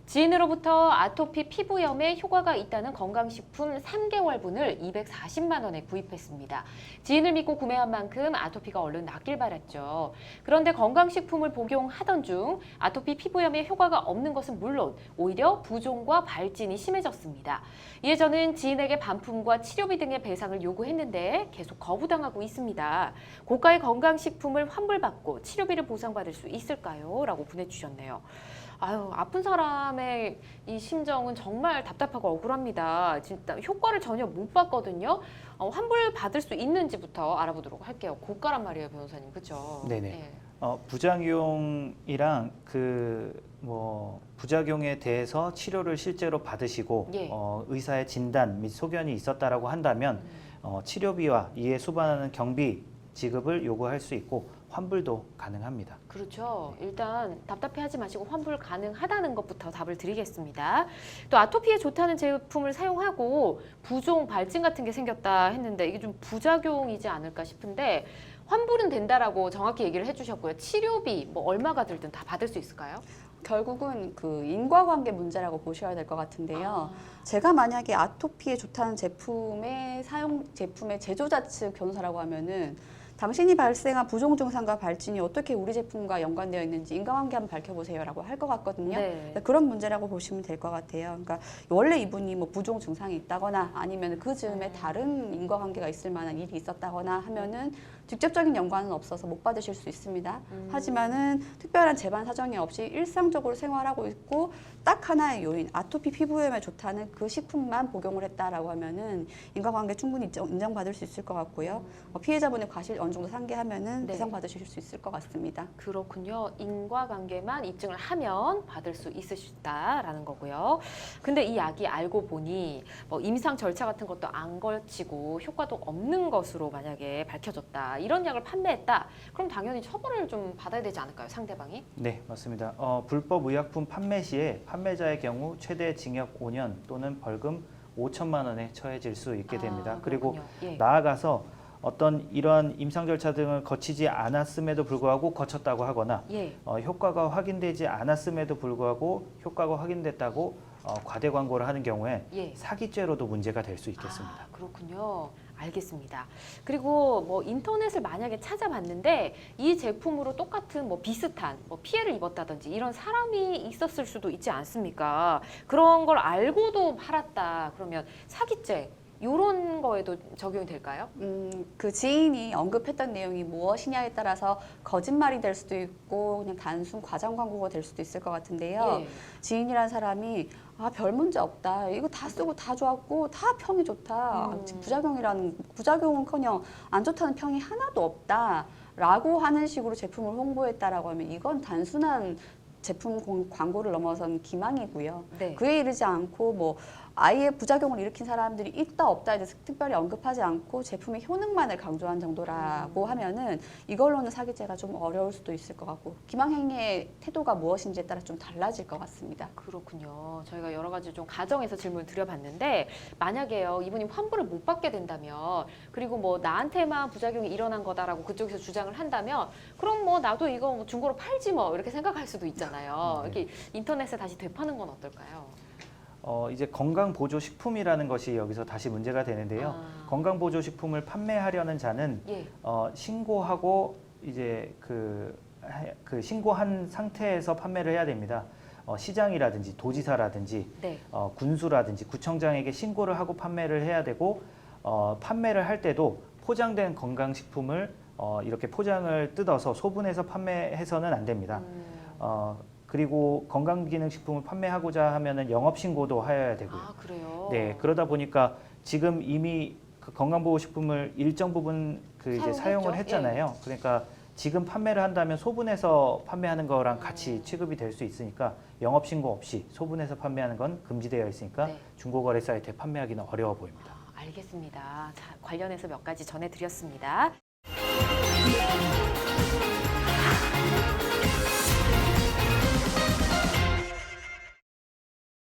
지인으로부터 아토피 피부염에 효과가 있다는 건강식품 3개월분을 240만 원에 구입했습니다. 지인을 믿고 구매한 만큼 아토피가 얼른 낫길 바랐죠. 그런데 건강식품을 복용하던 중 아토피 피부염에 효과가 없는 것은 물론 오히려 부종과 발진이 심해졌습니다. 이에 저는 지인에게 반품과 치료비 등의 배상을 요구했는데 계속 거부당하고 있습니다. 고가의 건강식품을 환불받고 치료비를 보상받을 수 있을까요? 라고 보내주셨네요. 아유, 아픈 사람의 이 심정은 정말 답답하고 억울합니다. 진짜 효과를 전혀 못 봤거든요. 환불 받을 수 있는지부터 알아보도록 할게요. 고가란 말이에요, 변호사님. 그렇죠? 네네. 네. 부작용이랑 부작용에 대해서 치료를 실제로 받으시고 예. 의사의 진단 및 소견이 있었다라고 한다면 치료비와 이에 수반하는 경비 지급을 요구할 수 있고 환불도 가능합니다. 그렇죠. 일단 답답해하지 마시고 환불 가능하다는 것부터 답을 드리겠습니다. 또 아토피에 좋다는 제품을 사용하고 부종, 발진 같은 게 생겼다 했는데 이게 좀 부작용이지 않을까 싶은데 환불은 된다라고 정확히 얘기를 해주셨고요. 치료비 뭐 얼마가 들든 다 받을 수 있을까요? 결국은 그 인과관계 문제라고 보셔야 될 것 같은데요. 제가 만약에 아토피에 좋다는 제품의 제조자 측 변호사라고 하면은 당신이 발생한 부종 증상과 발진이 어떻게 우리 제품과 연관되어 있는지 인과관계 한번 밝혀보세요라고 할 것 같거든요. 네. 그런 문제라고 보시면 될 것 같아요. 그러니까 원래 이분이 뭐 부종 증상이 있다거나 아니면 그 즈음에 다른 인과관계가 있을 만한 일이 있었다거나 하면은 직접적인 연관은 없어서 못 받으실 수 있습니다. 하지만은 특별한 재반 사정이 없이 일상적으로 생활하고 있고 딱 하나의 요인, 아토피 피부염에 좋다는 그 식품만 복용을 했다라고 하면은 인과관계 충분히 인정받을 수 있을 것 같고요. 피해자분의 과실 어느 정도 상기하면은 네. 배상받으실 수 있을 것 같습니다. 그렇군요. 인과관계만 입증을 하면 받을 수 있으시다라는 거고요. 근데 이 약이 알고 보니 뭐 임상 절차 같은 것도 안 거치고 효과도 없는 것으로 만약에 밝혀졌다. 이런 약을 판매했다. 그럼 당연히 처벌을 좀 받아야 되지 않을까요? 상대방이? 네, 맞습니다. 불법 의약품 판매 시에 판매자의 경우 최대 징역 5년 또는 벌금 5천만 원에 처해질 수 있게 됩니다. 그리고 예. 나아가서 어떤 이러한 임상 절차 등을 거치지 않았음에도 불구하고 거쳤다고 하거나 예. 효과가 확인되지 않았음에도 불구하고 효과가 확인됐다고 과대 광고를 하는 경우에 예. 사기죄로도 문제가 될 수 있겠습니다. 그렇군요. 알겠습니다. 그리고 뭐 인터넷을 만약에 찾아봤는데 이 제품으로 똑같은 뭐 비슷한 뭐 피해를 입었다든지 이런 사람이 있었을 수도 있지 않습니까? 그런 걸 알고도 팔았다. 그러면 사기죄 이런 거에도 적용이 될까요? 그 지인이 언급했던 내용이 무엇이냐에 따라서 거짓말이 될 수도 있고 그냥 단순 과장 광고가 될 수도 있을 것 같은데요. 예. 지인이라는 사람이 별 문제 없다. 이거 다 쓰고 다 좋았고 다 평이 좋다. 부작용은커녕 안 좋다는 평이 하나도 없다라고 하는 식으로 제품을 홍보했다라고 하면 이건 단순한 제품 광고를 넘어선 기망이고요. 네. 그에 이르지 않고 뭐 아예 부작용을 일으킨 사람들이 있다 없다에 대해서 특별히 언급하지 않고 제품의 효능만을 강조한 정도라고 하면은 이걸로는 사기죄가 좀 어려울 수도 있을 것 같고 기망행위의 태도가 무엇인지에 따라 좀 달라질 것 같습니다. 그렇군요. 저희가 여러 가지 좀 가정에서 질문을 드려봤는데 만약에요 이분이 환불을 못 받게 된다면 그리고 뭐 나한테만 부작용이 일어난 거다라고 그쪽에서 주장을 한다면 그럼 뭐 나도 이거 뭐 중고로 팔지 뭐 이렇게 생각할 수도 있잖아요. 네. 이렇게 인터넷에 다시 되파는 건 어떨까요? 이제 건강보조식품이라는 것이 여기서 다시 문제가 되는데요. 건강보조식품을 판매하려는 자는 예. 신고하고 이제 신고한 상태에서 판매를 해야 됩니다. 시장이라든지 도지사라든지 네. 군수라든지 구청장에게 신고를 하고 판매를 해야 되고 판매를 할 때도 포장된 건강식품을 이렇게 포장을 뜯어서 소분해서 판매해서는 안 됩니다. 그리고 건강기능식품을 판매하고자 하면은 영업신고도 하여야 되고요. 그래요? 네, 그러다 보니까 지금 이미 그 건강보호식품을 일정 부분 이제 사용을 했잖아요. 예. 그러니까 지금 판매를 한다면 소분해서 판매하는 거랑 같이 취급이 될 수 있으니까 영업신고 없이 소분해서 판매하는 건 금지되어 있으니까 네. 중고거래 사이트에 판매하기는 어려워 보입니다. 알겠습니다. 자, 관련해서 몇 가지 전해드렸습니다.